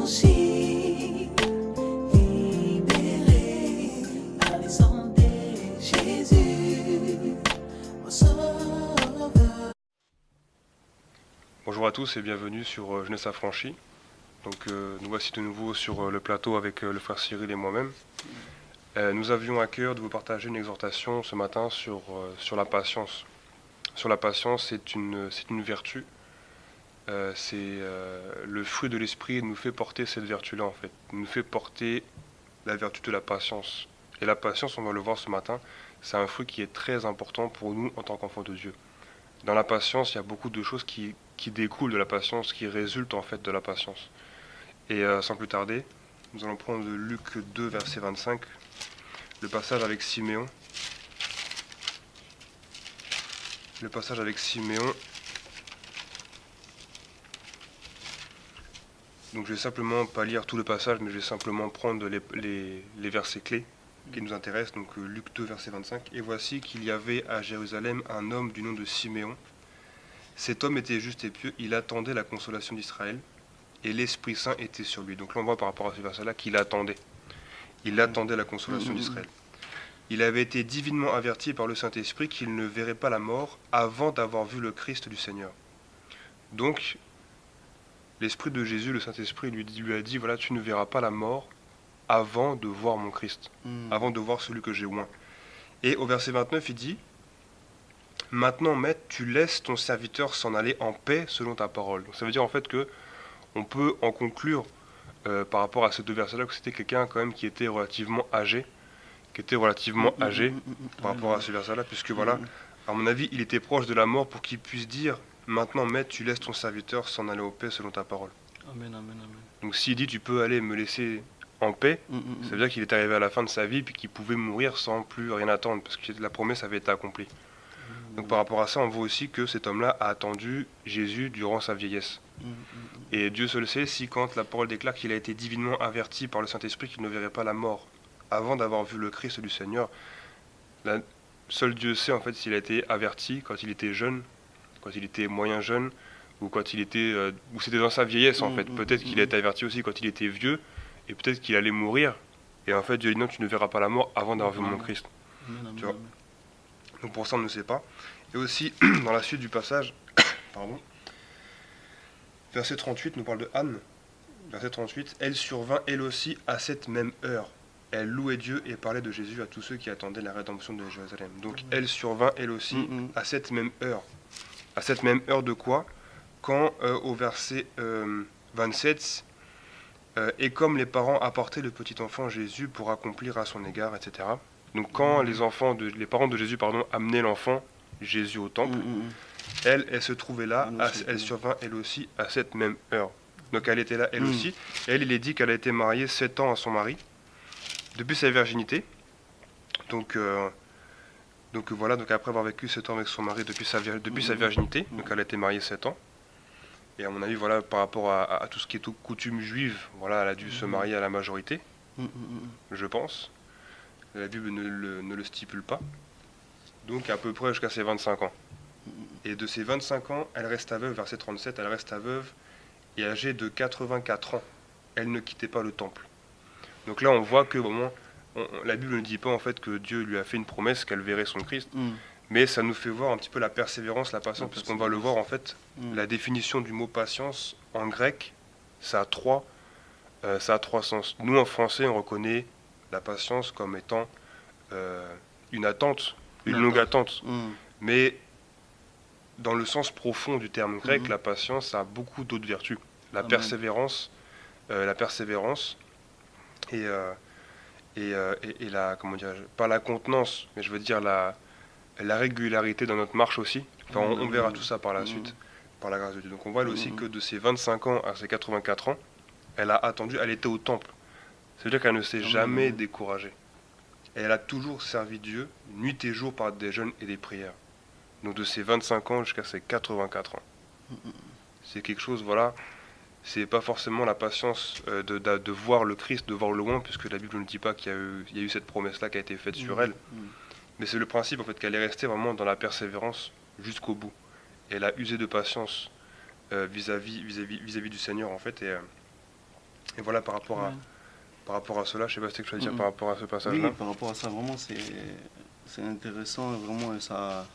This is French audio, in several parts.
affranchi, libéré par les sang de Jésus, mon sauveur. Bonjour à tous et bienvenue sur Jeunesse Affranchie. Donc nous voici de nouveau sur le plateau avec le frère Cyril et moi-même. Nous avions à cœur de vous partager une exhortation ce matin sur la patience. Sur la patience, c'est une vertu. C'est le fruit de l'esprit nous fait porter cette vertu-là en fait. Il nous fait porter la vertu de la patience. Et la patience, on va le voir ce matin, c'est un fruit qui est très important pour nous en tant qu'enfants de Dieu. Dans la patience, il y a beaucoup de choses qui découlent de la patience, qui résultent en fait de la patience. Et sans plus tarder, nous allons prendre Luc 2, verset 25, le passage avec Siméon. Le passage avec Siméon. Donc je vais simplement pas lire tout le passage, mais je vais simplement prendre les versets clés qui nous intéressent. Donc Luc 2, verset 25. Et voici qu'il y avait à Jérusalem un homme du nom de Siméon. Cet homme était juste et pieux, il attendait la consolation d'Israël, et l'Esprit Saint était sur lui. Donc là on voit par rapport à ce verset-là qu'il attendait. Il attendait la consolation d'Israël. Il avait été divinement averti par le Saint-Esprit qu'il ne verrait pas la mort avant d'avoir vu le Christ du Seigneur. Donc l'Esprit de Jésus, le Saint-Esprit, lui a dit, voilà, tu ne verras pas la mort avant de voir mon Christ, avant de voir celui que j'ai oint. Et au verset 29, il dit, maintenant, maître, tu laisses ton serviteur s'en aller en paix selon ta parole. Donc, ça veut dire en fait que on peut en conclure par rapport à ces deux versets-là que c'était quelqu'un quand même qui était relativement âgé, par rapport à ce verset-là, puisque voilà, à mon avis, il était proche de la mort pour qu'il puisse dire, maintenant, maître, tu laisses ton serviteur s'en aller en paix selon ta parole. Amen, amen, amen. Donc s'il dit, tu peux aller me laisser en paix, ça veut dire qu'il est arrivé à la fin de sa vie puis qu'il pouvait mourir sans plus rien attendre, parce que la promesse avait été accomplie. Donc par rapport à ça, on voit aussi que cet homme-là a attendu Jésus durant sa vieillesse. Et Dieu seul sait si quand la parole déclare qu'il a été divinement averti par le Saint-Esprit qu'il ne verrait pas la mort avant d'avoir vu le Christ du Seigneur, seul Dieu sait en fait s'il a été averti quand il était jeune, quand il était moyen jeune, ou quand il était, ou c'était dans sa vieillesse en fait. Peut-être qu'il a été averti aussi quand il était vieux, et peut-être qu'il allait mourir. Et en fait Dieu dit non, tu ne verras pas la mort avant d'avoir vu mon Christ. Tu vois. Donc pour ça on ne sait pas. Et aussi dans la suite du passage, pardon, verset 38 nous parle de Anne. Verset 38, elle survint elle aussi à cette même heure. Elle louait Dieu et parlait de Jésus à tous ceux qui attendaient la rédemption de Jérusalem. Donc elle survint elle aussi à cette même heure. À cette même heure de quoi? Quand au verset 27, et comme les parents apportaient le petit enfant Jésus pour accomplir à son égard, etc. Donc quand les parents de Jésus amenaient l'enfant Jésus au temple, elle se trouvait là, elle survint elle aussi à cette même heure. Donc elle était là elle aussi. Et elle, il est dit qu'elle a été mariée 7 ans à son mari, depuis sa virginité. Donc voilà, donc après avoir vécu 7 ans avec son mari depuis sa virginité, donc elle a été mariée 7 ans. Et à mon avis, voilà, par rapport à tout ce qui est coutume juive, voilà, elle a dû se marier à la majorité, je pense. La Bible ne le stipule pas. Donc à peu près jusqu'à ses 25 ans. Et de ses 25 ans, elle reste veuve, verset 37, elle reste veuve et âgée de 84 ans. Elle ne quittait pas le temple. Donc là, on voit que vraiment, la Bible ne dit pas en fait que Dieu lui a fait une promesse qu'elle verrait son Christ. Mais ça nous fait voir un petit peu la persévérance, la patience, puisqu'on va le voir en fait, la définition du mot patience en grec, ça a trois sens. Nous en français, on reconnaît la patience comme étant une attente, une longue attente. Mais dans le sens profond du terme grec, la patience a beaucoup d'autres vertus. La persévérance et la, comment dirais-je, pas la contenance, mais je veux dire la régularité dans notre marche aussi. Enfin, on verra tout ça par la suite, par la grâce de Dieu. Donc on voit aussi que de ses 25 ans à ses 84 ans, elle a attendu, elle était au temple. Ça veut dire qu'elle ne s'est jamais découragée. Et elle a toujours servi Dieu, nuit et jour, par des jeûnes et des prières. Donc de ses 25 ans jusqu'à ses 84 ans. C'est quelque chose, voilà, c'est pas forcément la patience de voir le Christ, de voir le loin, puisque la Bible ne dit pas qu'il y a eu cette promesse-là qui a été faite sur elle. Mais c'est le principe en fait qu'elle est restée vraiment dans la persévérance jusqu'au bout. Elle a usé de patience vis-à-vis du Seigneur en fait. Et voilà, par rapport à cela, je sais pas ce que tu vas dire par rapport à ce Oui, passage-là. par rapport à ça, vraiment, c'est intéressant, vraiment, et ça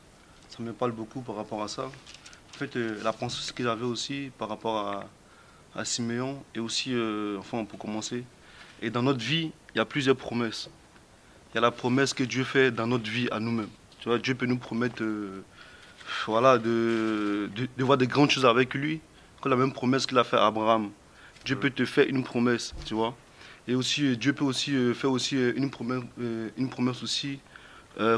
me parle beaucoup par rapport à ça. En fait, la pensée que j'avais aussi par rapport à Siméon, et aussi, enfin, pour commencer, et dans notre vie, il y a plusieurs promesses. Il y a la promesse que Dieu fait dans notre vie à nous-mêmes. Tu vois, Dieu peut nous promettre voilà, de voir des grandes choses avec lui, comme la même promesse qu'il a fait à Abraham. Dieu peut te faire une promesse, tu vois. Et aussi, Dieu peut aussi faire aussi une promesse aussi,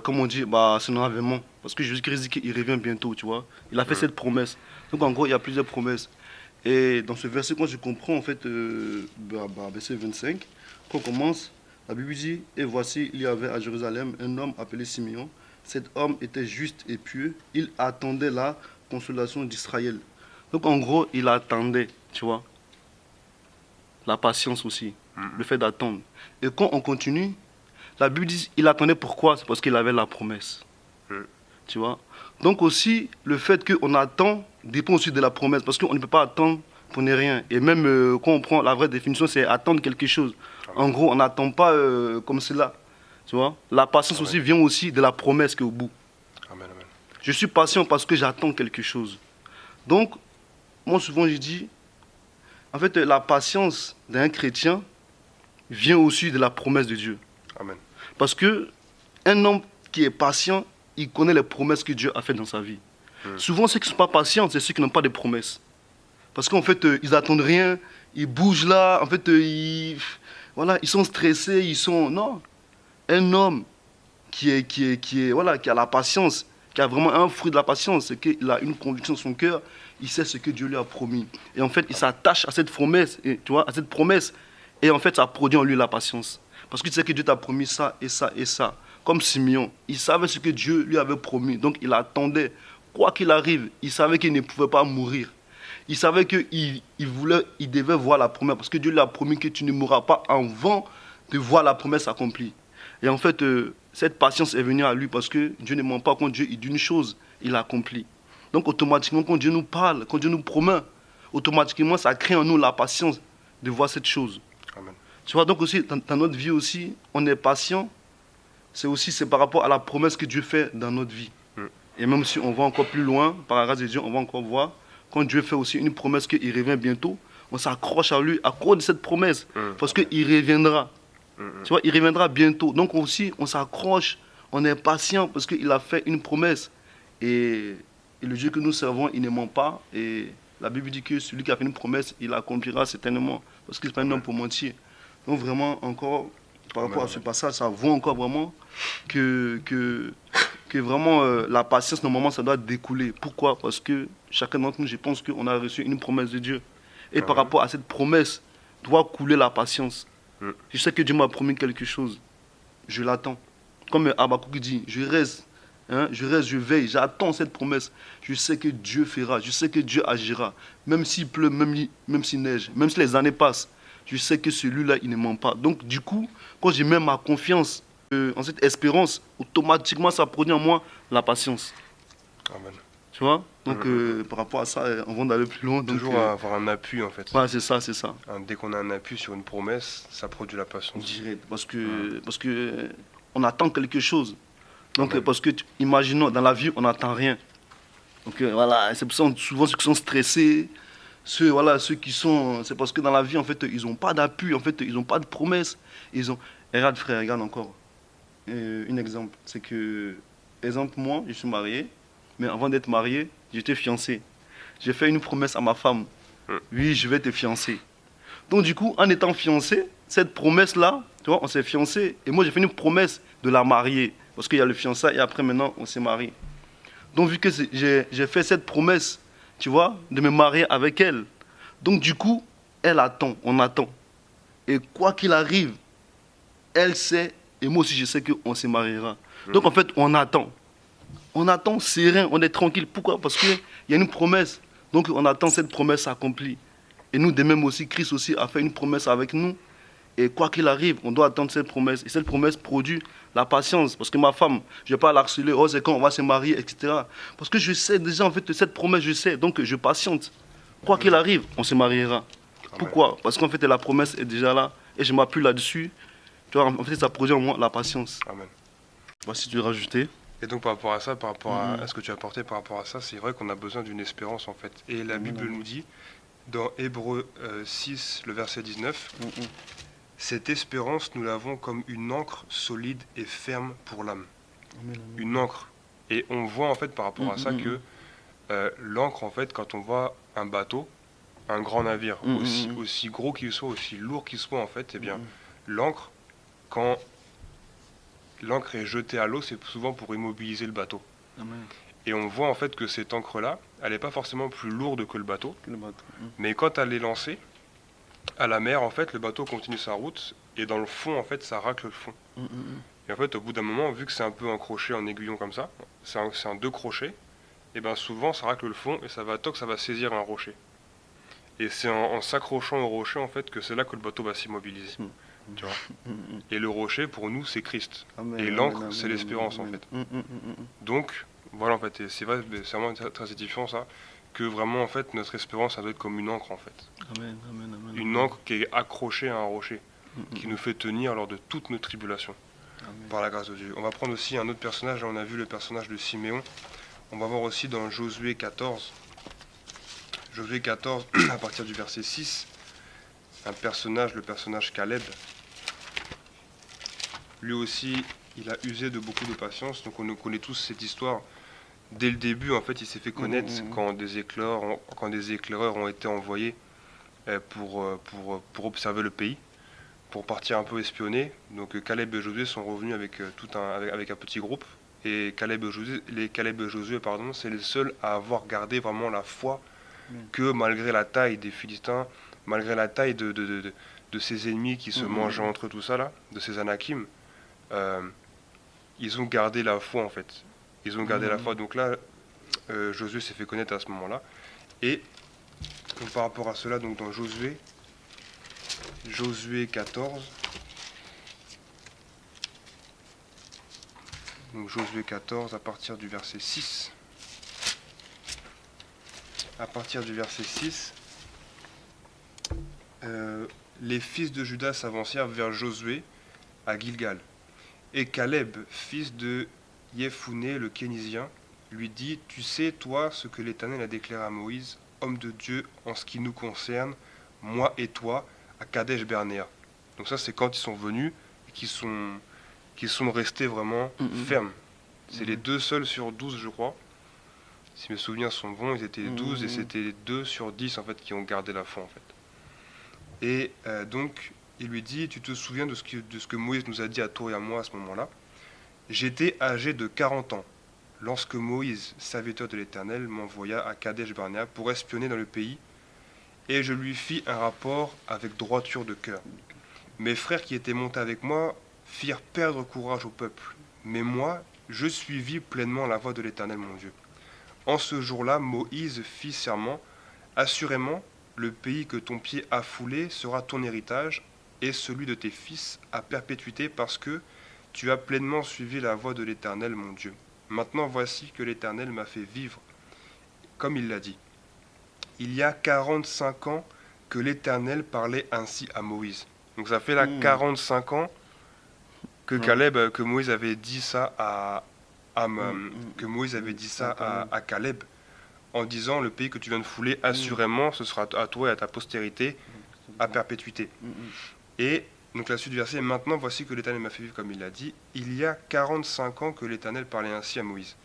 comme on dit, bah, c'est un avènement. Parce que Jésus-Christ dit qu'il revient bientôt, tu vois. Il a fait cette promesse. Donc en gros, il y a plusieurs promesses. Et dans ce verset, quand je comprends, en fait, verset 25, quand on commence, la Bible dit, et voici, il y avait à Jérusalem un homme appelé Simeon. Cet homme était juste et pieux. Il attendait la consolation d'Israël. Donc en gros, il attendait, tu vois. La patience aussi, le fait d'attendre. Et quand on continue, la Bible dit, il attendait pourquoi? C'est parce qu'il avait la promesse. Tu vois. Donc aussi, le fait qu'on attend dépend aussi de la promesse. Parce qu'on ne peut pas attendre pour ne rien. Et même quand on prend la vraie définition, c'est attendre quelque chose. En gros, on n'attend pas comme cela. Tu vois. La patience aussi vient aussi de la promesse qui est au bout. Amen, amen. Je suis patient parce que j'attends quelque chose. Donc, moi souvent je dis, en fait, la patience d'un chrétien vient aussi de la promesse de Dieu. Amen. Parce que un homme qui est patient, il connaît les promesses que Dieu a faites dans sa vie. Souvent, ceux qui ne sont pas patients, c'est ceux qui n'ont pas de promesses. Parce qu'en fait, ils n'attendent rien, ils bougent là, en fait, voilà, ils sont stressés, ils sont... Non, un homme qui a la patience, qui a vraiment un fruit de la patience, c'est qu'il a une conviction dans son cœur, il sait ce que Dieu lui a promis. Et en fait, il s'attache à cette promesse, et, tu vois, à cette promesse, et en fait, ça produit en lui la patience. Parce que tu sais que Dieu t'a promis ça et ça et ça. Comme Simeon, il savait ce que Dieu lui avait promis, donc il attendait. Quoi qu'il arrive, il savait qu'il ne pouvait pas mourir. Il savait qu'il devait voir la promesse, parce que Dieu lui a promis que tu ne mourras pas avant de voir la promesse accomplie. Et en fait, cette patience est venue à lui parce que Dieu ne ment pas. Quand Dieu dit une chose, il l'accomplit. Donc automatiquement, quand Dieu nous parle, quand Dieu nous promet, automatiquement, ça crée en nous la patience de voir cette chose. Amen. Tu vois, donc aussi, dans notre vie aussi, on est patient. C'est par rapport à la promesse que Dieu fait dans notre vie. Et même si on va encore plus loin, par la grâce de Dieu, on va encore voir, quand Dieu fait aussi une promesse qu'il revient bientôt, on s'accroche à lui à cause de cette promesse, parce qu'il reviendra. Tu vois, il reviendra bientôt. Donc aussi, on s'accroche, on est patient, parce qu'il a fait une promesse. Et le Dieu que nous servons, il ne ment pas. Et la Bible dit que celui qui a fait une promesse, il l'accomplira certainement, parce qu'il n'est pas un homme pour mentir. Donc vraiment, encore, par rapport à ce passage, ça vaut encore vraiment que vraiment la patience, normalement, ça doit découler. Pourquoi? Parce que chacun d'entre nous, je pense qu'on a reçu une promesse de Dieu. Et par rapport à cette promesse, doit couler la patience. Je sais que Dieu m'a promis quelque chose. Je l'attends. Comme Habakkuk dit, je reste, je veille, j'attends cette promesse. Je sais que Dieu fera, je sais que Dieu agira. Même s'il pleut, même s'il neige, même si les années passent, je sais que celui-là, il ne ment pas. Donc du coup, quand je mets ma confiance en cette espérance, automatiquement, ça produit en moi la patience. Amen. Tu vois? Donc par rapport à ça, avant d'aller plus loin... Toujours avoir un appui en fait. Ouais, c'est ça, c'est ça. Dès qu'on a un appui sur une promesse, ça produit la patience. Direct, parce que on attend quelque chose. Donc parce que, imaginons, dans la vie, on n'attend rien. Donc voilà, c'est pour ça souvent ceux qui sont stressés, ceux qui sont... C'est parce que dans la vie, en fait, ils n'ont pas d'appui, en fait, ils n'ont pas de promesse. Ils ont... Regarde frère, regarde encore. Un exemple, c'est que, exemple, moi, je suis marié, mais avant d'être marié, j'étais fiancé. J'ai fait une promesse à ma femme. Oui, je vais te fiancer. Donc du coup, en étant fiancé, cette promesse-là, tu vois, on s'est fiancé. Et moi, j'ai fait une promesse de la marier. Parce qu'il y a le fiançailles et après, maintenant, on s'est marié. Donc vu que j'ai fait cette promesse, tu vois, de me marier avec elle. Donc du coup, elle attend, on attend. Et quoi qu'il arrive, elle sait, et moi aussi je sais qu'on se mariera. Donc en fait, on attend. On attend serein, on est tranquille. Pourquoi? Parce qu'il y a une promesse. Donc on attend cette promesse accomplie. Et nous, de même aussi, Christ aussi a fait une promesse avec nous. Et quoi qu'il arrive, on doit attendre cette promesse. Et cette promesse produit la patience. Parce que ma femme, je ne vais pas la harceler, oh c'est quand on va se marier, etc. Parce que je sais déjà, en fait, cette promesse, je sais. Donc je patiente. Quoi qu'il arrive, on se mariera. Pourquoi? Parce qu'en fait, la promesse est déjà là et je m'appuie là-dessus. Tu vois, en fait, ça produit en moi la patience. Amen. Voici, tu veux rajouter. Et donc par rapport à ça, par rapport Mhm. à ce que tu as apporté par rapport à ça, c'est vrai qu'on a besoin d'une espérance en fait. Et la Bible nous dit, dans Hébreux 6, le verset 19, Mhm. cette espérance, nous l'avons comme une ancre solide et ferme pour l'âme. Amen, amen. Une ancre. Et on voit en fait par rapport à ça Mhm. que l'ancre, en fait, quand on voit un bateau, un grand navire, Mhm. aussi gros qu'il soit, aussi lourd qu'il soit, en fait, eh bien, Mhm. l'ancre, quand l'ancre est jetée à l'eau, c'est souvent pour immobiliser le bateau. Amen. Et on voit en fait que cette encre-là, elle n'est pas forcément plus lourde que le bateau, Que le bateau. mais quand elle est lancée à la mer, en fait, le bateau continue sa route, et dans le fond, en fait, ça racle le fond. Et en fait, au bout d'un moment, vu que c'est un peu un crochet en aiguillon comme ça, c'est un deux crochets, et bien souvent, ça racle le fond, et ça va saisir un rocher. Et c'est en s'accrochant au rocher, en fait, que c'est là que le bateau va s'immobiliser. Tu vois. Et le rocher, pour nous, c'est Christ. Amen, Et amen, l'encre, amen, c'est amen, l'espérance, en amen. fait. Donc, voilà, en fait, et c'est vrai, c'est vraiment très édifiant, ça, que vraiment, en fait, notre espérance, ça doit être comme une encre, en fait. Amen, amen, amen, Une amen. encre qui est accrochée à un rocher, qui nous fait tenir lors de toutes nos tribulations, Amen. par la grâce de Dieu. On va prendre aussi un autre personnage, là, on a vu le personnage de Siméon. On va voir aussi dans Josué 14, Josué 14, à partir du verset 6, un personnage, le personnage Caleb. Lui aussi, il a usé de beaucoup de patience, donc on connaît tous cette histoire. Dès le début, en fait, il s'est fait connaître quand des éclaireurs ont été envoyés pour observer le pays, pour partir un peu espionner. Donc Caleb et Josué sont revenus avec un petit groupe. Et Caleb et Josué, pardon, c'est les seuls à avoir gardé vraiment la foi que malgré la taille des Philistins, malgré la taille de ces ennemis qui se mangeaient entre eux, tout ça là, de ces Anakim, ils ont gardé la foi en fait. Ils ont gardé la foi. Donc là, Josué s'est fait connaître à ce moment-là. Et donc, par rapport à cela, donc dans Josué 14, donc Josué 14 à partir du verset 6. À partir du verset 6, les fils de Juda s'avancèrent vers Josué à Gilgal. Et Caleb, fils de Yephuné le Kénisien, lui dit, tu sais, toi, ce que l'Éternel a déclaré à Moïse, homme de Dieu, en ce qui nous concerne, moi et toi, à Kadesh Bernéa. Donc ça, c'est quand ils sont venus et qu'ils sont restés vraiment fermes. C'est les 2 seuls sur 12, je crois. Si mes souvenirs sont bons, ils étaient 12 et c'était les 2 sur 10 en fait qui ont gardé la foi en fait. Et donc, il lui dit, tu te souviens de ce que Moïse nous a dit à toi et à moi à ce moment-là? J'étais âgé de 40 ans lorsque Moïse, serviteur de l'Éternel, m'envoya à Kadesh Barnéa pour espionner dans le pays, et je lui fis un rapport avec droiture de cœur. Mes frères qui étaient montés avec moi firent perdre courage au peuple, mais moi, je suivis pleinement la voie de l'Éternel mon Dieu. En ce jour-là, Moïse fit serment, assurément, le pays que ton pied a foulé sera ton héritage, et celui de tes fils à perpétuité, parce que tu as pleinement suivi la voie de l'Éternel mon Dieu. Maintenant voici que l'Éternel m'a fait vivre, comme il l'a dit. Il y a 45 ans que l'Éternel parlait ainsi à Moïse. Donc ça fait là 45 ans que que Moïse avait dit ça que Moïse avait dit ça à Caleb, en disant le pays que tu viens de fouler, assurément, ce sera à toi et à ta postérité à perpétuité. Et donc la suite du verset, maintenant voici que l'Éternel m'a fait vivre comme il l'a dit. Il y a 45 ans que l'Éternel parlait ainsi à Moïse.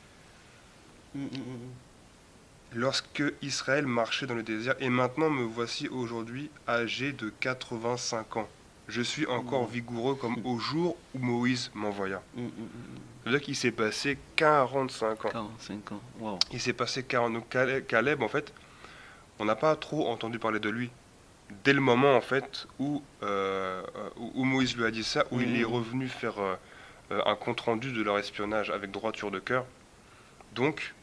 Lorsque Israël marchait dans le désert, et maintenant me voici aujourd'hui âgé de 85 ans. Je suis encore vigoureux comme au jour où Moïse m'envoya. C'est-à-dire qu'il s'est passé 45 ans. 45 ans, wow. Il s'est passé 40 ans. Donc Caleb, en fait, on n'a pas trop entendu parler de lui. Dès le moment, en fait, où Moïse lui a dit ça, où il est revenu faire un compte-rendu de leur espionnage avec droiture de cœur. Donc,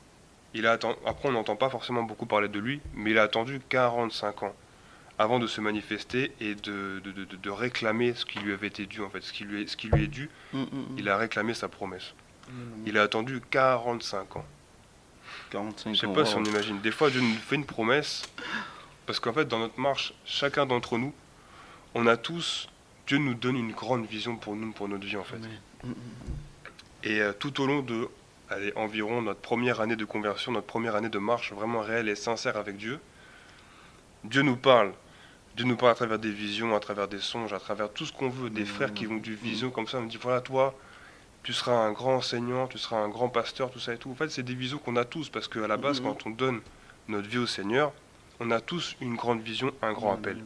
après, on n'entend pas forcément beaucoup parler de lui, mais il a attendu 45 ans avant de se manifester et de réclamer ce qui lui avait été dû, en fait. Ce qui lui est dû, il a réclamé sa promesse. Il a attendu 45 ans. 45 ans. Je sais pas si on imagine. Des fois, Dieu nous fait une promesse Parce qu'en fait, dans notre marche, chacun d'entre nous, on a tous, Dieu nous donne une grande vision pour nous, pour notre vie en fait. Amen. Et tout au long de, allez, environ notre première année de conversion, notre première année de marche vraiment réelle et sincère avec Dieu, Dieu nous parle. Dieu nous parle à travers des visions, à travers des songes, à travers tout ce qu'on veut, des frères qui ont du vision comme ça, on me dit voilà toi, tu seras un grand enseignant, tu seras un grand pasteur, tout ça et tout. En fait, c'est des visions qu'on a tous parce qu'à la base, quand on donne notre vie au Seigneur, on a tous une grande vision, un grand appel.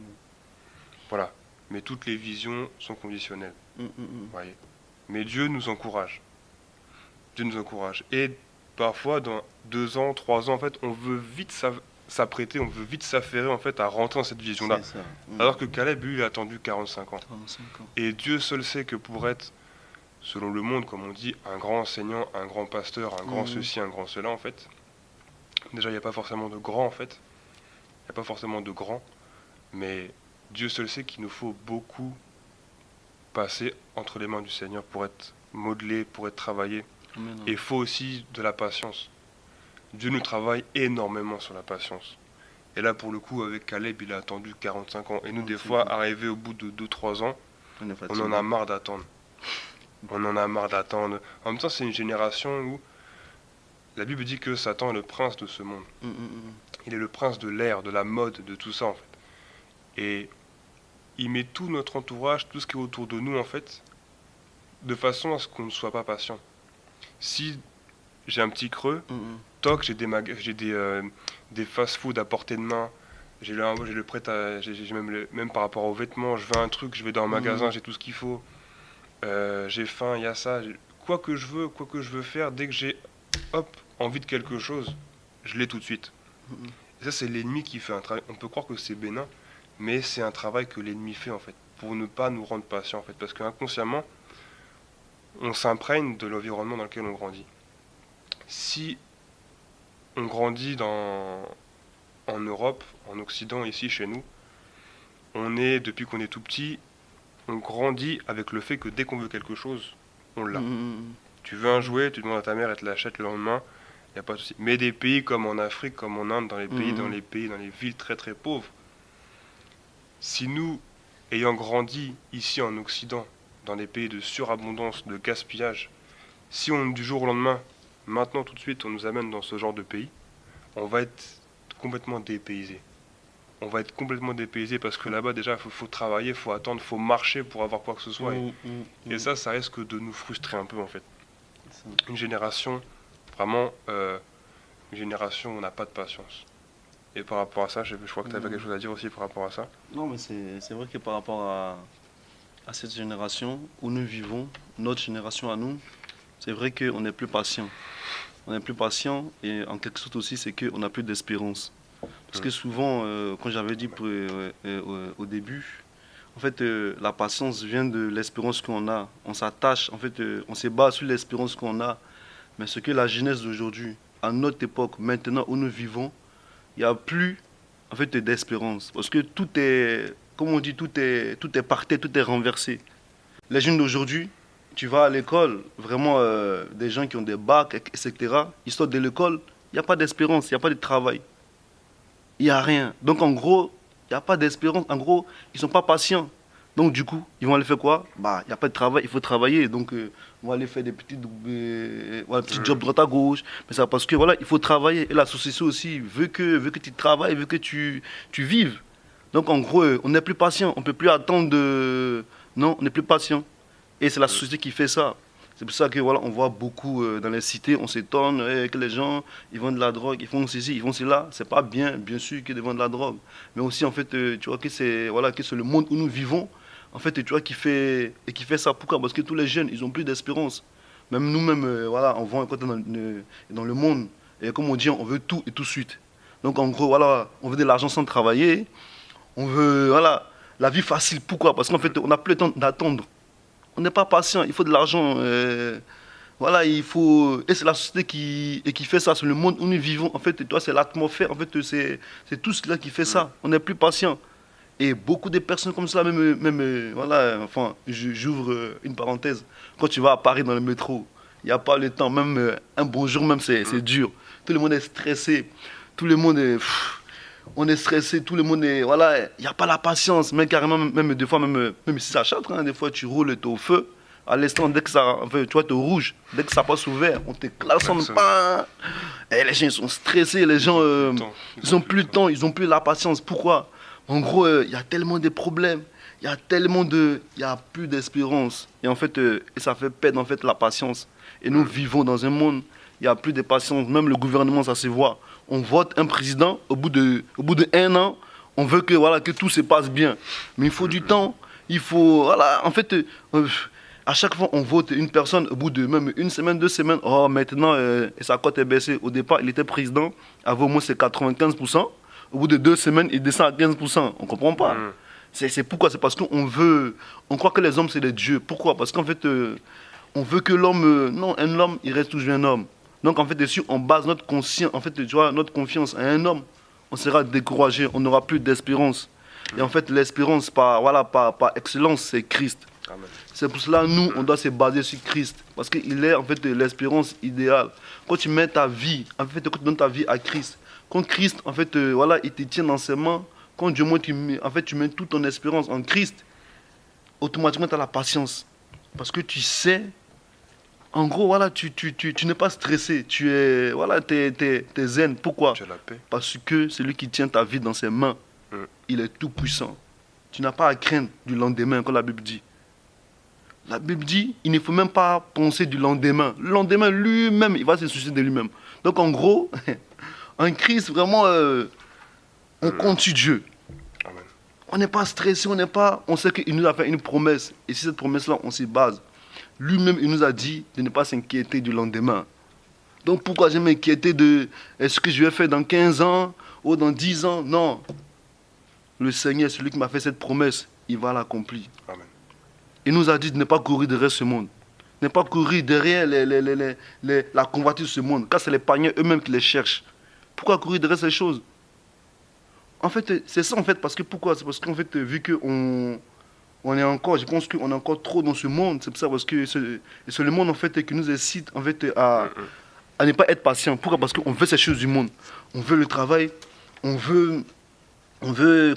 Voilà. Mais toutes les visions sont conditionnelles. Voyez. Mais Dieu nous encourage. Dieu nous encourage. Et parfois, dans 2 ans, 3 ans, en fait, on veut vite s'apprêter, on veut vite s'affairer en fait à rentrer dans cette vision-là. C'est ça. Alors que Caleb, lui, il a attendu 45 ans. 35 ans. Et Dieu seul sait que pour être, selon le monde, comme on dit, un grand enseignant, un grand pasteur, un grand ceci, un grand cela, en fait, déjà, il n'y a pas forcément de grand, en fait. Il n'y a pas forcément de grand. Mais Dieu seul sait qu'il nous faut beaucoup passer entre les mains du Seigneur pour être modelé, pour être travaillé. Amen. Et il faut aussi de la patience. Dieu nous travaille énormément sur la patience. Et là, pour le coup, avec Caleb, il a attendu 45 ans. Et nous, des 45 fois, ans. arrivé au bout de 2-3 ans, On est on fatigué. en a marre d'attendre. On en a marre d'attendre. En même temps, c'est une génération où la Bible dit que Satan est le prince de ce monde. Il est le prince de l'air, de la mode, de tout ça, en fait. Et il met tout notre entourage, tout ce qui est autour de nous, en fait, de façon à ce qu'on ne soit pas patient. Si j'ai un petit creux, toc, j'ai des fast-food à portée de main, j'ai le prêt à, j'ai même par rapport aux vêtements, je veux un truc, je vais dans un magasin, j'ai tout ce qu'il faut, j'ai faim, il y a ça, quoi que je veux faire, dès que j'ai envie de quelque chose, je l'ai tout de suite. Et ça, c'est l'ennemi qui fait un travail. On peut croire que c'est bénin, mais c'est un travail que l'ennemi fait en fait, pour ne pas nous rendre patients en fait, parce qu'inconsciemment, on s'imprègne de l'environnement dans lequel on grandit. Si on grandit en Europe, en Occident, ici chez nous, depuis qu'on est tout petit, on grandit avec le fait que dès qu'on veut quelque chose, on l'a. Tu veux un jouet, tu demandes à ta mère, elle te l'achète le lendemain, il n'y a pas de souci. Mais des pays comme en Afrique, comme en Inde, dans les villes très très pauvres, si nous, ayant grandi ici en Occident, dans des pays de surabondance, de gaspillage, si on, du jour au lendemain, maintenant tout de suite, on nous amène dans ce genre de pays, on va être complètement dépaysé. On va être complètement dépaysé parce que là-bas, déjà, il faut travailler, il faut attendre, il faut marcher pour avoir quoi que ce soit. Et ça risque de nous frustrer un peu, en fait. Une génération, vraiment, une génération où on n'a pas de patience. Et par rapport à ça, je crois que tu avais quelque chose à dire aussi par rapport à ça. Non, mais c'est vrai que par rapport à cette génération où nous vivons, notre génération à nous, c'est vrai qu'on n'est plus patient. On n'est plus patient et en quelque sorte aussi, c'est qu'on n'a plus d'espérance. Parce que souvent, quand j'avais dit au début, en fait, la patience vient de l'espérance qu'on a. On s'attache, en fait, on se base sur l'espérance qu'on a. Mais ce que la jeunesse d'aujourd'hui, à notre époque, maintenant où nous vivons, il n'y a plus en fait, d'espérance. Parce que tout est, comme on dit, tout est parté, tout est renversé. Les jeunes d'aujourd'hui, tu vas à l'école, vraiment, des gens qui ont des bacs, etc., ils sortent de l'école, il n'y a pas d'espérance, il n'y a pas de travail. Il n'y a rien. Donc en gros, il n'y a pas d'espérance. En gros, ils ne sont pas patients. Donc du coup, ils vont aller faire quoi? Bah, il n'y a pas de travail, il faut travailler. Donc on va aller faire des petits jobs droite à gauche. Mais ça parce que voilà, il faut travailler. Et la société aussi veut que tu travailles, veut que tu vives. Donc en gros, on n'est plus patient. On ne peut plus attendre de... Non, on n'est plus patient. Et c'est la société qui fait ça. C'est pour ça que voilà, on voit beaucoup dans les cités, on s'étonne que les gens ils vendent de la drogue, ils font ceci, ils font cela. C'est pas bien, bien sûr, que de vendre de la drogue. Mais aussi en fait, tu vois que c'est voilà, que c'est le monde où nous vivons. En fait, tu vois qui fait ça. Pourquoi? Parce que tous les jeunes, ils ont plus d'espérance. Même nous-mêmes, voilà, on vend un côté dans le monde. Et comme on dit, on veut tout et tout de suite. Donc en gros, voilà, on veut de l'argent sans travailler. On veut voilà, la vie facile. Pourquoi? Parce qu'en fait, on n'a plus le temps d'attendre. On n'est pas patient, il faut de l'argent. Voilà, il faut. Et c'est la société qui fait ça, c'est le monde où nous vivons. En fait, toi, c'est l'atmosphère. En fait, c'est tout cela qui fait ça. On n'est plus patient. Et beaucoup de personnes comme ça, même voilà, enfin, j'ouvre une parenthèse. Quand tu vas à Paris dans le métro, il n'y a pas le temps, même un bonjour, même c'est dur. Tout le monde est stressé. Tout le monde est. on est stressé, tout le monde est, voilà, il n'y a pas la patience, mais carrément, même des fois, même si ça chante, hein, des fois tu roules et t'es au feu, à l'instant, dès que ça, enfin, tu vois, t'es au rouge, dès que ça passe au vert, on te klaxonne pas, et les gens, ils sont stressés, les gens, ils ont plus de temps, ils ont plus la patience, pourquoi? En gros, il y a tellement de problèmes, il y a plus d'espérance, et en fait, et ça fait perdre, en fait, la patience, et nous vivons dans un monde, il n'y a plus de patience, même le gouvernement, ça se voit. On vote un président, au bout de 1 an, on veut que, voilà, que tout se passe bien. Mais il faut du temps, il faut, voilà, en fait, à chaque fois on vote une personne, au bout de même 1 semaine, 2 semaines, oh maintenant sa cote est baissée. Au départ, il était président, avait au moins ses 95%, au bout de 2 semaines, il descend à 15%. On ne comprend pas. C'est pourquoi? C'est parce qu'on veut, on croit que les hommes c'est des dieux. Pourquoi? Parce qu'en fait, on veut que l'homme, non, un homme, il reste toujours un homme. Donc en fait, dessus, on base notre conscience, en fait, tu vois, notre confiance à un homme, on sera découragé, on n'aura plus d'espérance. Et en fait, l'espérance par, voilà, par excellence, c'est Christ. Amen. C'est pour cela, nous, on doit se baser sur Christ. Parce qu'il est en fait l'espérance idéale. Quand tu mets ta vie, en fait, quand tu donnes ta vie à Christ, quand Christ, en fait, voilà, il te tient dans ses mains, quand Dieu, moi, tu mets toute ton espérance en Christ, automatiquement, tu as la patience. Parce que tu sais. En gros, voilà, tu n'es pas stressé, tu es, voilà, t'es zen. Pourquoi? Tu as la paix. Parce que celui qui tient ta vie dans ses mains, il est tout puissant. Tu n'as pas à craindre du lendemain, comme la Bible dit. La Bible dit, il ne faut même pas penser du lendemain. Le lendemain, lui-même, il va se soucier de lui-même. Donc, en gros, en Christ, vraiment, on compte sur Dieu. Amen. On n'est pas stressé, on sait qu'il nous a fait une promesse. Et si cette promesse-là, on s'y base. Lui-même, il nous a dit de ne pas s'inquiéter du lendemain. Donc pourquoi je m'inquiéter de est-ce que je vais faire dans 15 ans ou dans 10 ans? Non. Le Seigneur, celui qui m'a fait cette promesse, il va l'accomplir. Amen. Il nous a dit de ne pas courir derrière ce monde. Ne pas courir derrière la convoitise de ce monde. Car c'est les païens eux-mêmes qui les cherchent. Pourquoi courir derrière ces choses? En fait, c'est ça en fait. Parce que pourquoi? C'est parce qu'en fait, vu qu'on... je pense qu'on est encore trop dans ce monde. C'est pour ça parce que c'est le monde en fait qui nous incite en fait à ne pas être patient. Pourquoi? Parce qu'on veut ces choses du monde. On veut le travail, on veut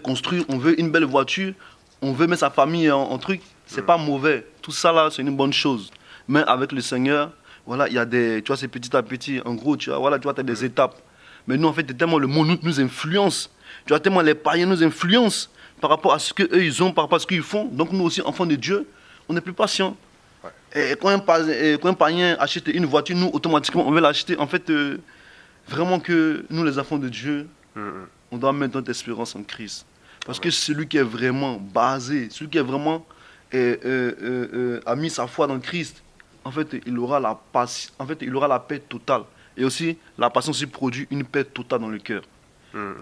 construire, on veut une belle voiture, on veut mettre sa famille en truc. C'est pas mauvais. Tout ça là, c'est une bonne chose. Mais avec le Seigneur, voilà, il y a des, tu vois, c'est petit à petit. En gros, tu vois, voilà, tu vois, as des étapes. Mais nous en fait, tellement le monde nous influence. Tu vois, tellement les païens nous influencent par rapport à ce qu'eux ils ont, par rapport à ce qu'ils font. Donc nous aussi, enfants de Dieu, on est plus patients. Ouais. Et quand un païen achète une voiture, nous, automatiquement, on veut l'acheter. En fait, vraiment que nous, les enfants de Dieu, on doit mettre notre espérance en Christ. Parce que celui qui est vraiment basé, celui qui est vraiment a mis sa foi dans Christ, en fait, il aura la paix totale. Et aussi, la patience aussi produit une paix totale dans le cœur.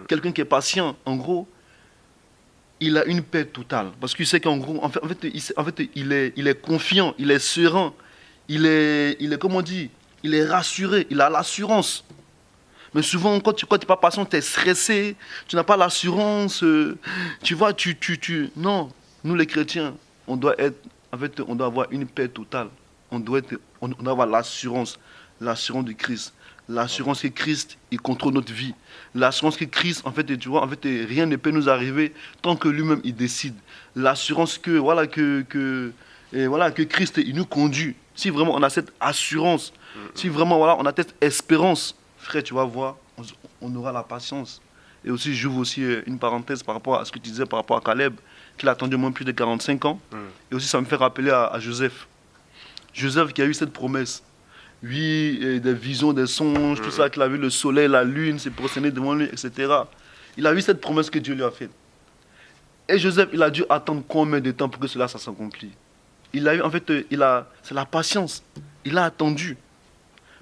Quelqu'un qui est patient, en gros, il a une paix totale. Parce qu'il sait qu'en gros, il est confiant, il est serein, il est, comment on dit, il est rassuré, il a l'assurance. Mais souvent, quand tu n'es pas patient, tu es stressé, tu n'as pas l'assurance, tu vois, non, nous les chrétiens, on doit avoir une paix totale. On doit avoir l'assurance de Christ. L'assurance que Christ, il contrôle notre vie. L'assurance que Christ, en fait, tu vois, rien ne peut nous arriver tant que lui-même, il décide. L'assurance que, voilà, que Christ, il nous conduit. Si vraiment on a cette assurance, si vraiment, voilà, on a cette espérance, frère, tu vas voir, on aura la patience. Et aussi, j'ouvre aussi une parenthèse par rapport à ce que tu disais, par rapport à Caleb, qu'il a attendu au moins plus de 45 ans. Et aussi, ça me fait rappeler à Joseph. Joseph qui a eu cette promesse. Oui, des visions, des songes, tout ça, qu'il a vu le soleil, la lune, s'est prosterné devant lui, etc. Il a eu cette promesse que Dieu lui a faite. Et Joseph, il a dû attendre combien de temps pour que cela s'accomplisse? Il a eu, en fait, c'est la patience. Il a attendu.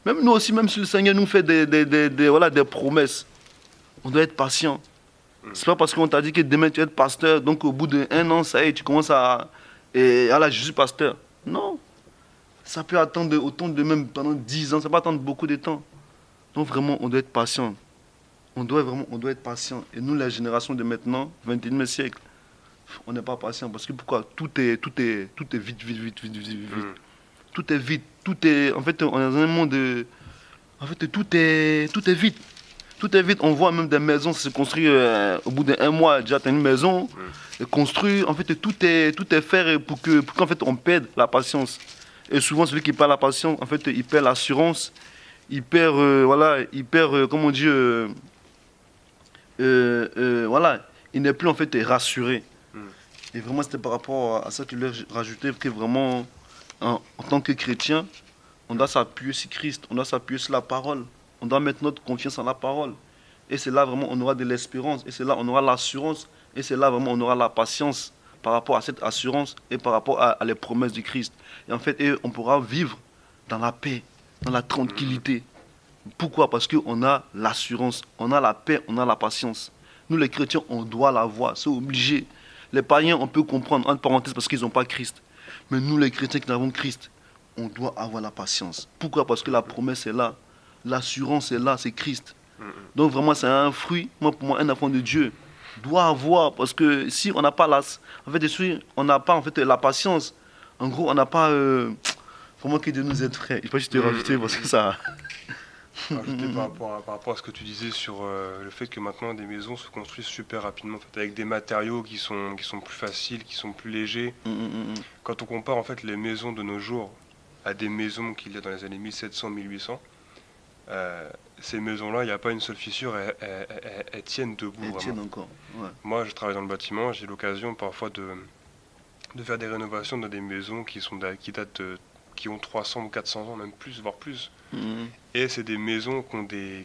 Même nous aussi, même si le Seigneur nous fait des promesses, on doit être patient. C'est pas parce qu'on t'a dit que demain tu vas être pasteur, donc au bout d'1 an, ça y est, tu commences je suis pasteur. Non. Ça peut attendre autant de même pendant 10 ans, ça peut attendre beaucoup de temps. Donc vraiment, on doit être patient. On doit être patient. Et nous, la génération de maintenant, 21e siècle, on n'est pas patient. Parce que pourquoi? Tout est vite. Tout est vite. En fait, on est dans un monde en fait, tout est vite. Tout est vite. On voit même des maisons se construire au bout d'un mois. Déjà, tu as une maison construite. En fait, tout est fait pour qu'en fait, on perde la patience. Et souvent, celui qui perd la patience, en fait, il perd l'assurance. Il perd, voilà, comment on dit, voilà, il n'est plus en fait rassuré. Et vraiment, c'était par rapport à ça que je voulais rajouter que vraiment, en tant que chrétien, on doit s'appuyer sur Christ, on doit s'appuyer sur la parole. On doit mettre notre confiance en la parole. Et c'est là vraiment on aura de l'espérance. Et c'est là on aura l'assurance. Et c'est là vraiment on aura la patience par rapport à cette assurance et par rapport à les promesses de Christ. Et en fait, on pourra vivre dans la paix, dans la tranquillité. Pourquoi? Parce qu'on a l'assurance, on a la paix, on a la patience. Nous les chrétiens, on doit l'avoir, c'est obligé. Les païens, on peut comprendre, entre parenthèses, parce qu'ils n'ont pas Christ. Mais nous les chrétiens qui avons Christ, on doit avoir la patience. Pourquoi? Parce que la promesse est là. L'assurance est là, c'est Christ. Donc vraiment, c'est un fruit, pour moi, un enfant de Dieu doit avoir. Parce que si on n'a pas on n'a pas en fait la patience, en gros, on n'a pas... vraiment que Dieu nous aide, frère. Je peux juste te rajouter parce que ça... Rajouter par rapport à ce que tu disais sur le fait que maintenant des maisons se construisent super rapidement, en fait, avec des matériaux qui sont plus faciles, qui sont plus légers. Quand on compare en fait les maisons de nos jours à des maisons qu'il y a dans les années 1700-1800, ces maisons-là, il n'y a pas une seule fissure, elles tiennent debout. Elles vraiment. tiennent encore. Ouais. Moi, je travaille dans le bâtiment, j'ai l'occasion parfois de faire des rénovations dans des maisons qui ont 300 ou 400 ans, même plus, voire plus. Et c'est des maisons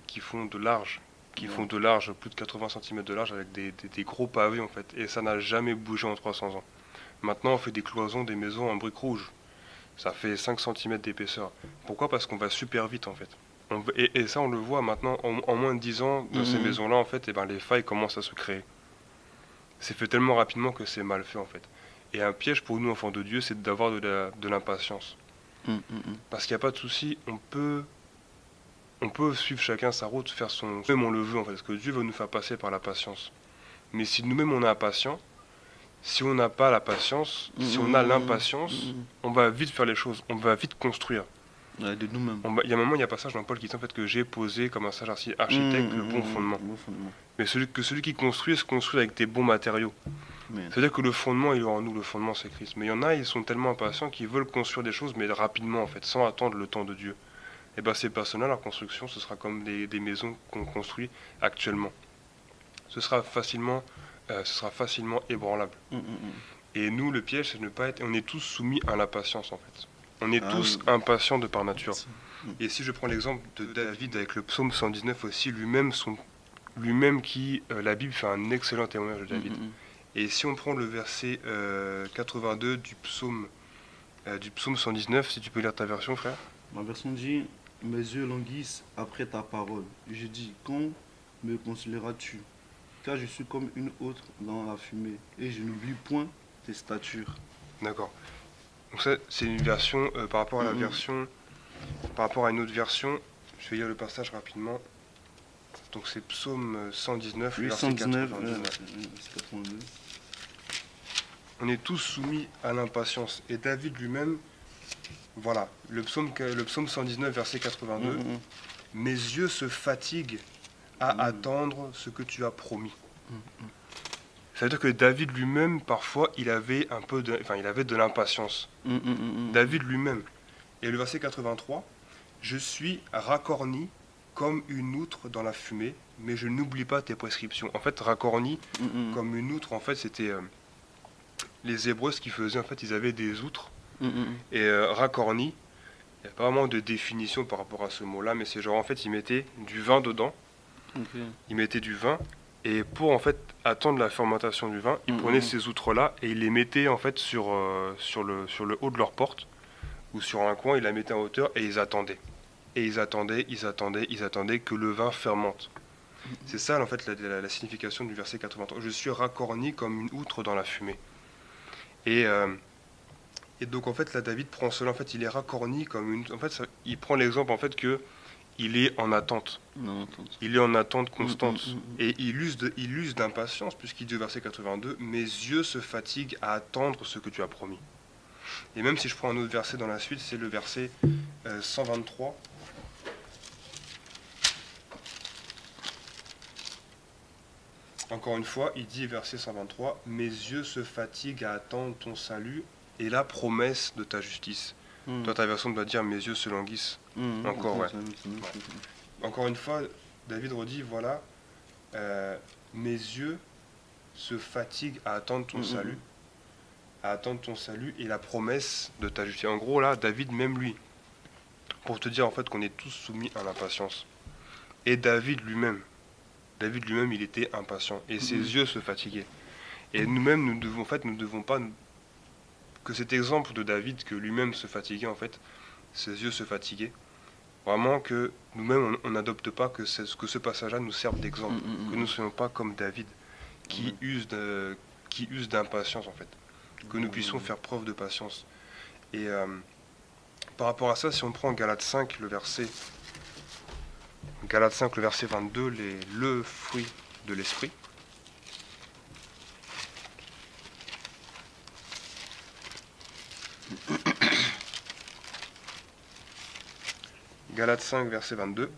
qui font de large, font de large, plus de 80 cm de large, avec des gros pavés en fait. Et ça n'a jamais bougé en 300 ans. Maintenant, on fait des cloisons, des maisons en briques rouges. Ça fait 5 cm d'épaisseur. Pourquoi? Parce qu'on va super vite en fait. Et ça, on le voit maintenant, en moins de 10 ans, dans ces maisons-là, en fait, les failles commencent à se créer. C'est fait tellement rapidement que c'est mal fait en fait. Et un piège pour nous, enfants de Dieu, c'est d'avoir de l'impatience. Parce qu'il n'y a pas de souci, on peut suivre chacun sa route, faire même on le veut en fait, parce que Dieu veut nous faire passer par la patience. Mais si nous-mêmes on est impatient, si on n'a pas la patience, si on a l'impatience, on va vite faire les choses, on va vite construire. Ouais, de nous-mêmes. Il y a un moment, il y a un passage dans Paul qui dit en fait que j'ai posé comme un sage architecte le bon fondement. Mais celui qui construit se construit avec des bons matériaux. C'est-à-dire que le fondement, il est en nous, le fondement c'est Christ. Mais il y en a, ils sont tellement impatients qu'ils veulent construire des choses, mais rapidement en fait, sans attendre le temps de Dieu. Et bien ces personnes-là, leur construction, ce sera comme des maisons qu'on construit actuellement. Ce sera facilement ébranlable. Et nous, le piège, c'est de ne pas être... On est tous soumis à l'impatience en fait. On est tous impatients de par nature. Et si je prends l'exemple de David avec le psaume 119 aussi, lui-même qui, la Bible fait un excellent témoignage de David. Et si on prend le verset 82 du psaume 119, si tu peux lire ta version, frère. Ma version dit: mes yeux languissent après ta parole. Je dis: quand me consoleras-tu? Car je suis comme une autre dans la fumée, et je n'oublie point tes statures. D'accord. Donc ça, c'est une version par rapport à la version, par rapport à une autre version. Je vais lire le passage rapidement. Donc c'est psaume 119, Oui, verset 119, 82. On est tous soumis à l'impatience. Et David lui-même, voilà, le psaume 119, verset 82, mes yeux se fatiguent à attendre ce que tu as promis. Ça veut dire que David lui-même, parfois, il avait de l'impatience. David lui-même. Et le verset 83, je suis racorni comme une outre dans la fumée, mais je n'oublie pas tes prescriptions. En fait, racorni comme une outre, en fait, c'était les Hébreux, ce qu'ils faisaient, en fait, ils avaient des outres. Et racorni, il n'y a pas vraiment de définition par rapport à ce mot-là, mais c'est genre, en fait, ils mettaient du vin dedans. Ils mettaient du vin. Et pour en fait attendre la fermentation du vin, ils prenaient ces outres-là et ils les mettaient en fait sur le haut de leur porte ou sur un coin, ils la mettaient en hauteur et ils attendaient. Et ils attendaient que le vin fermente. C'est ça en fait la signification du verset 83. Je suis racorni comme une outre dans la fumée. Et donc en fait là David prend cela, en fait il est racorni comme une... En fait ça, il prend l'exemple en fait que il est en attente. Il est en attente constante. Et il use d'impatience, puisqu'il dit au verset 82, mes yeux se fatiguent à attendre ce que tu as promis. Et même si je prends un autre verset dans la suite, c'est le verset 123. encore une fois, il dit, verset 123, « Mes yeux se fatiguent à attendre ton salut et la promesse de ta justice. » Toi, ta version doit dire « Mes yeux se languissent. » Encore, ouais. Encore une fois, David redit, voilà, mes yeux se fatiguent à attendre ton salut, et la promesse de ta justice. En gros, là, David, même lui, pour te dire en fait qu'on est tous soumis à l'impatience. Et David lui-même, il était impatient et ses yeux se fatiguaient. Et nous-mêmes, nous devons pas que cet exemple de David, que lui-même se fatiguait en fait, ses yeux se fatiguaient. Vraiment que nous-mêmes, on n'adopte pas que ce passage-là nous serve d'exemple, que nous ne soyons pas comme David, qui use d'impatience en fait, que nous puissions faire preuve de patience. Et par rapport à ça, si on prend Galates 5, le verset 22, le fruit de l'esprit. Galates 5, verset 22.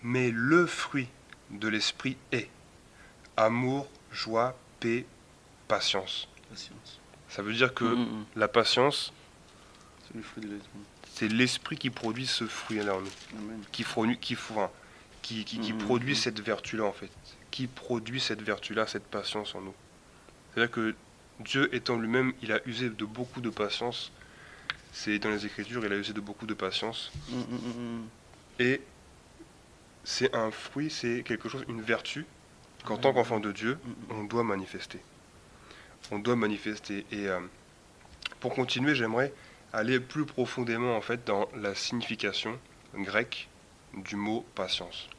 Mais le fruit de l'esprit est amour, joie, paix, patience. Ça veut dire que la patience, C'est le fruit de l'esprit. c'est l'esprit qui produit ce fruit-là en nous, Amen. qui produit cette vertu-là en fait, qui produit cette vertu-là, cette patience en nous. C'est-à-dire que Dieu étant lui-même, il a usé de beaucoup de patience. C'est dans les Écritures, il a usé de beaucoup de patience. Et c'est un fruit, c'est quelque chose, une vertu qu'en tant qu'enfant de Dieu, on doit manifester. On doit manifester. Et pour continuer, j'aimerais aller plus profondément en fait dans la signification grecque du mot patience.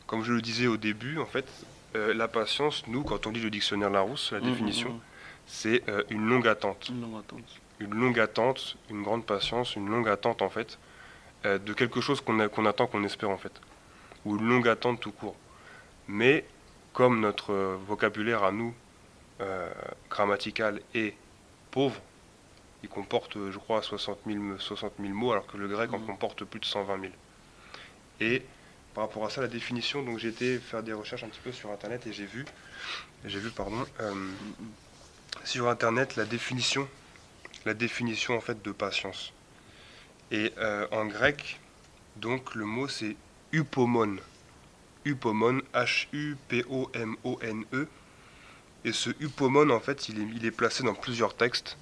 Comme je le disais au début, en fait, la patience, nous, quand on lit le dictionnaire Larousse, la définition, c'est une longue attente. Une longue attente, une grande patience, une longue attente en fait, de quelque chose qu'on attend, qu'on espère en fait. Ou une longue attente tout court. Mais comme notre vocabulaire à nous, grammatical, est pauvre, il comporte, je crois, 60 000 mots, alors que le grec en comporte plus de 120 000. Et par rapport à ça, la définition, donc j'ai été faire des recherches un petit peu sur Internet et j'ai vu, sur Internet la définition en fait de patience. Et en grec, donc le mot c'est upomone. Upomone, H-U-P-O-M-O-N-E. Et ce upomone, en fait, il est placé dans plusieurs textes.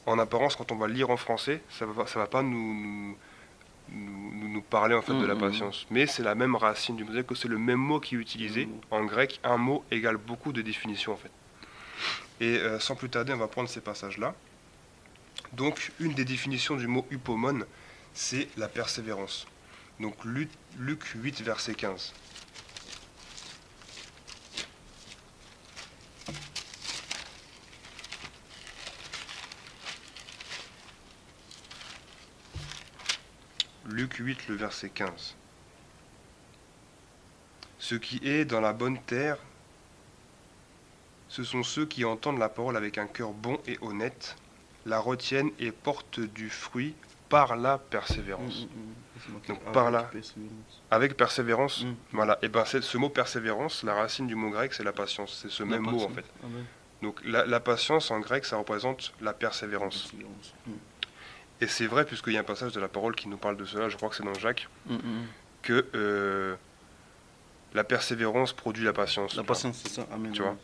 En apparence, quand on va le lire en français, ça va pas nous parler en fait de la patience. Mais c'est la même racine du mot, que c'est le même mot qui est utilisé. En grec, un mot égale beaucoup de définitions en fait. Et sans plus tarder, on va prendre ces passages-là. Donc, une des définitions du mot upomone, c'est la persévérance. Donc, Luc 8, verset 15. Luc 8, le verset 15. Ce qui est dans la bonne terre, ce sont ceux qui entendent la parole avec un cœur bon et honnête, la retiennent et portent du fruit par la persévérance. Donc par là, avec persévérance, voilà. Et ben ce mot persévérance, la racine du mot grec, c'est la patience. C'est ce même mot en fait. Donc la patience en grec, ça représente la persévérance. Et c'est vrai, puisqu'il y a un passage de la parole qui nous parle de cela, je crois que c'est dans Jacques, que la persévérance produit la patience. La patience, c'est ça. Amen. Tu vois.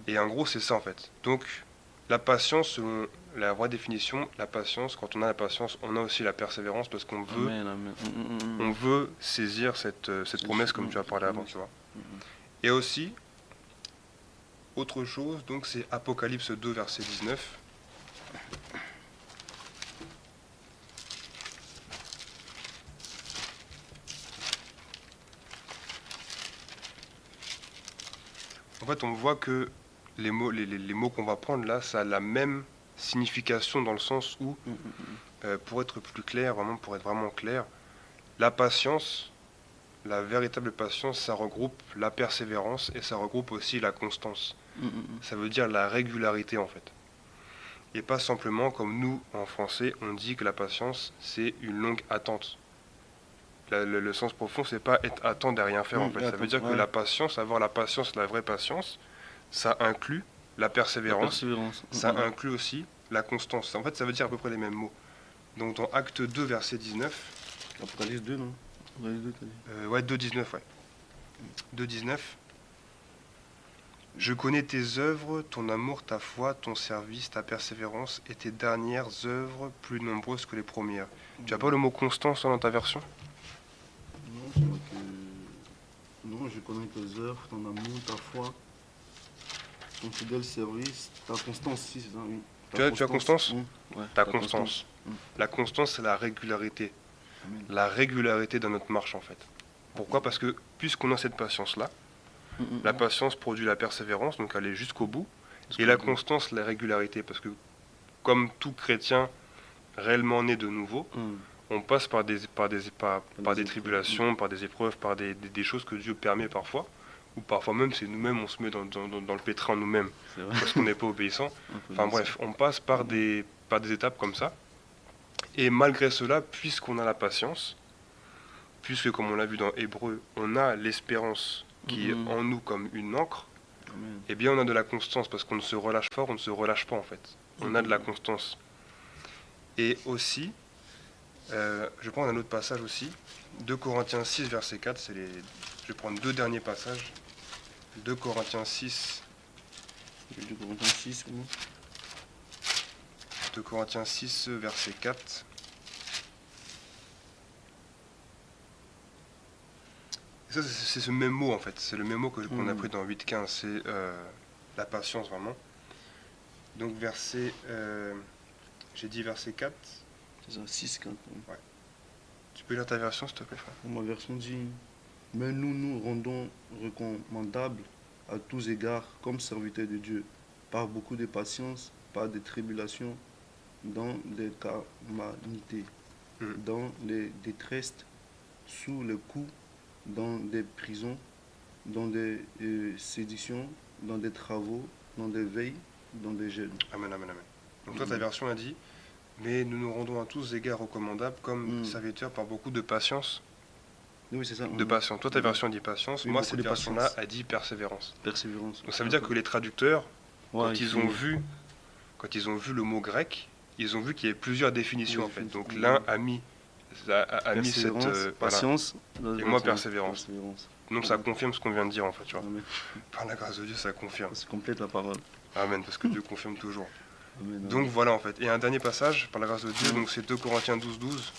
Et en gros, c'est ça en fait. Donc, la patience, selon la vraie définition, la patience, quand on a la patience, on a aussi la persévérance parce qu'on veut, on veut saisir cette promesse comme tu as parlé avant, tu vois. Et aussi, autre chose, donc c'est Apocalypse 2, verset 19. En fait, on voit que les mots qu'on va prendre là, ça a la même signification dans le sens où, pour être plus clair, pour être vraiment clair, la patience, la véritable patience, ça regroupe la persévérance et ça regroupe aussi la constance. Ça veut dire la régularité en fait. Et pas simplement comme nous, en français, on dit que la patience, c'est une longue attente. le sens profond, c'est pas attendre et rien faire en fait. Ça veut dire que ouais. la patience, avoir la patience, la vraie patience, ça inclut la persévérance, ça inclut aussi la constance. En fait, ça veut dire à peu près les mêmes mots. Donc dans Acte 2, verset 19, Apocalypse 2, non Apocalypse 2, t'as dit. ouais, 2,19, ouais. 2,19. Je connais tes œuvres, ton amour, ta foi, ton service, ta persévérance et tes dernières œuvres plus nombreuses que les premières. Tu as pas le mot constance dans ta version? Non, c'est marqué. Non, je connais tes œuvres, ton amour, ta foi, ton fidèle service, ta constance, si, c'est ça, oui. Tu as constance? Ouais, Ta constance. Mm. La constance, c'est la régularité. Amen. La régularité dans notre marche, en fait. Pourquoi? Parce que puisqu'on a cette patience-là, la patience produit la persévérance, donc aller jusqu'au bout, et la constance, la régularité. Parce que comme tout chrétien réellement né de nouveau, on passe par des tribulations, par des épreuves, par des choses que Dieu permet parfois, ou parfois même c'est nous-mêmes, on se met dans le pétrin nous-mêmes, C'est vrai. parce qu'on n'est pas obéissant. Un peu Enfin comme ça. bref, on passe par des étapes comme ça. Et malgré cela, puisqu'on a la patience, puisque comme on l'a vu dans Hébreu, on a l'espérance qui est en nous comme une encre, Amen. eh bien on a de la constance, parce qu'on ne se relâche pas, on ne se relâche pas en fait. On a de la constance. Et aussi, je vais prendre un autre passage aussi, 2 Corinthiens 6, verset 4, je vais prendre 2 derniers passages. 2 Corinthiens 6, 2 Corinthiens 6, oui. 2 Corinthiens 6, verset 4. Et ça, c'est ce même mot en fait, c'est le même mot qu'on a pris dans 8.15, c'est la patience vraiment. Donc verset, j'ai dit verset 4, C'est ça, 6, 4. tu peux lire ta version s'il te plaît frère? Ma version dit: mais nous nous rendons recommandables à tous égards comme serviteurs de Dieu, par beaucoup de patience, par des tribulations, dans des calamités, dans les détresses, sous le coup, dans des prisons, dans des séditions, dans des travaux, dans des veilles, dans des jeûnes. Amen, amen, amen. Donc toi ta version a dit, mais nous nous rendons à tous égards recommandables comme serviteurs par beaucoup de patience. Oui, c'est ça. De patience. Toi ta version dit patience, Oui, moi beaucoup cette de version-là patience. a dit persévérance. Persévérance. Donc ça veut dire que les traducteurs, Ouais, quand ils ont vu le mot grec, ils ont vu qu'il y avait plusieurs définitions en fait. Donc l'un a mis cette voilà. patience, Et moi persévérance. Donc ça confirme ce qu'on vient de dire en fait, tu vois. Amen. Par la grâce de Dieu, ça confirme. Ça complète la parole. Amen, parce que Dieu confirme toujours. Amen. Donc voilà en fait. Et un dernier passage, par la grâce de Dieu, donc c'est 2 Corinthiens 12, 12.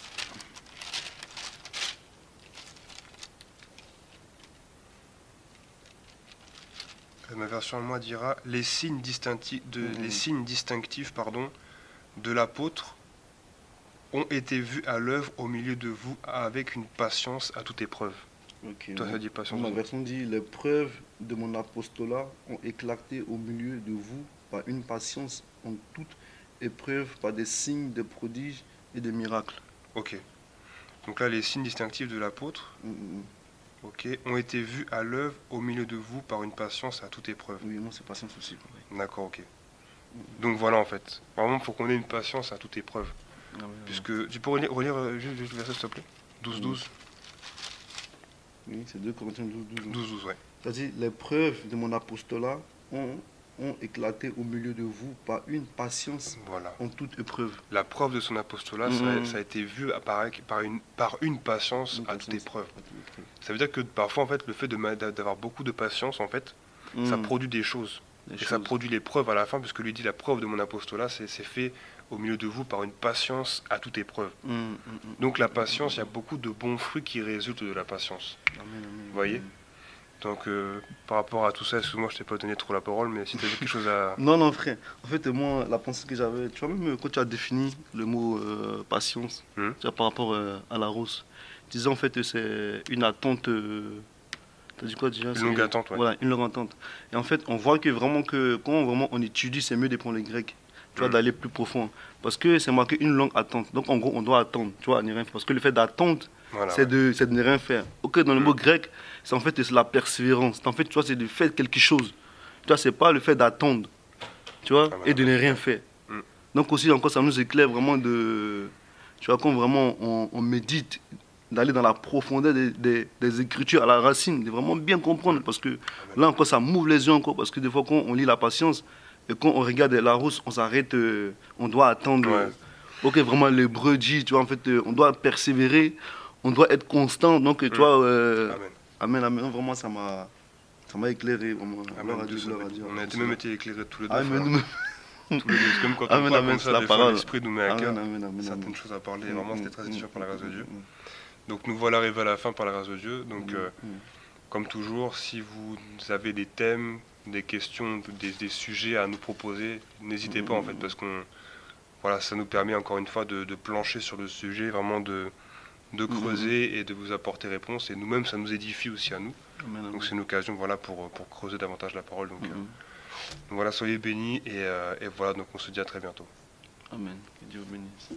Ma version à moi dira les signes distinctifs de l'apôtre ont été vus à l'œuvre au milieu de vous avec une patience à toute épreuve. Ok. Toi, ça dit patience. Ma version dit: les preuves de mon apostolat ont éclaté au milieu de vous par une patience en toute épreuve, par des signes, des prodiges et des miracles. Ok. Donc là, les signes distinctifs de l'apôtre, ok, ont été vus à l'œuvre au milieu de vous par une patience à toute épreuve. Oui, moi c'est patience aussi. Pareil. D'accord, ok. Donc voilà en fait. Vraiment, il faut qu'on ait une patience à toute épreuve. Puisque tu peux relire juste le verset s'il te plaît. 12, 12. Oui, c'est 2 Corinthiens 12, 12. 12, 12, ouais. C'est-à-dire, les preuves de mon apostolat ont éclaté au milieu de vous par une patience Voilà. en toute épreuve. La preuve de son apostolat, ça a été vu par une patience à toute épreuve. Ça veut dire que parfois, en fait, le fait d'avoir beaucoup de patience, en fait, ça produit des choses. Ça produit les preuves à la fin, puisque lui dit la preuve de mon apostolat, c'est fait au milieu de vous par une patience à toute épreuve. Donc la patience, il y a beaucoup de bons fruits qui résultent de la patience. Vous voyez? Donc par rapport à tout ça, excuse-moi, je t'ai pas donné trop la parole, mais si tu avais quelque chose à... Non, frère. En fait, moi, la pensée que j'avais, tu vois, même quand tu as défini le mot patience, tu vois, par rapport à la rose, tu disais en fait que c'est une attente. T'as dit quoi déjà? Une longue attente, ouais. Voilà, une longue attente. Et en fait, on voit que vraiment, quand vraiment on étudie, c'est mieux de prendre les grecs, tu vois, d'aller plus profond. Parce que c'est marqué une longue attente. Donc en gros, on doit attendre, tu vois, à ne rien faire. Parce que le fait d'attendre, Voilà, c'est de ne rien faire. Ok, dans le mot grec, c'est en fait c'est la persévérance. En fait, tu vois, c'est de faire quelque chose. Tu vois, c'est pas le fait d'attendre, tu vois, et de ne rien faire. Donc aussi, encore, ça nous éclaire vraiment de... Tu vois, quand vraiment on médite d'aller dans la profondeur des Écritures, à la racine, de vraiment bien comprendre. Parce que là encore, ça m'ouvre les yeux encore. Parce que des fois, quand on lit la patience et quand on regarde la rousse, on s'arrête, on doit attendre. Ouais. Ok, vraiment, l'hébreu dit, tu vois, en fait, on doit persévérer, on doit être constant. Donc, tu vois, Amen. amen, amen. Non, vraiment, ça m'a éclairé. Vraiment. Amen. Gloire à Dieu, Dieu gloire à soit Dieu. béni. On a même été éclairés tous les deux. Amen. Tous les deux. C'est comme quand on Amen, parle amen, comme c'est ça, la des fois parole. l'esprit nous met à cœur Amen, amen, amen, certaines amen. choses à parler. Et vraiment, c'était très édifiant par la grâce de Dieu. Mm, Donc nous voilà arrivés à la fin par la grâce de Dieu. Donc mm, mm. comme toujours, si vous avez des thèmes, des questions, des sujets à nous proposer, n'hésitez pas en fait, parce qu'on voilà, ça nous permet encore une fois de plancher sur le sujet, vraiment de creuser et de vous apporter réponse. Et nous-mêmes, ça nous édifie aussi à nous. Amen, amen. Donc c'est une occasion voilà, pour creuser davantage la parole. Donc, Mm, donc voilà, soyez bénis et voilà, donc on se dit à très bientôt. Amen. Que Dieu vous bénisse.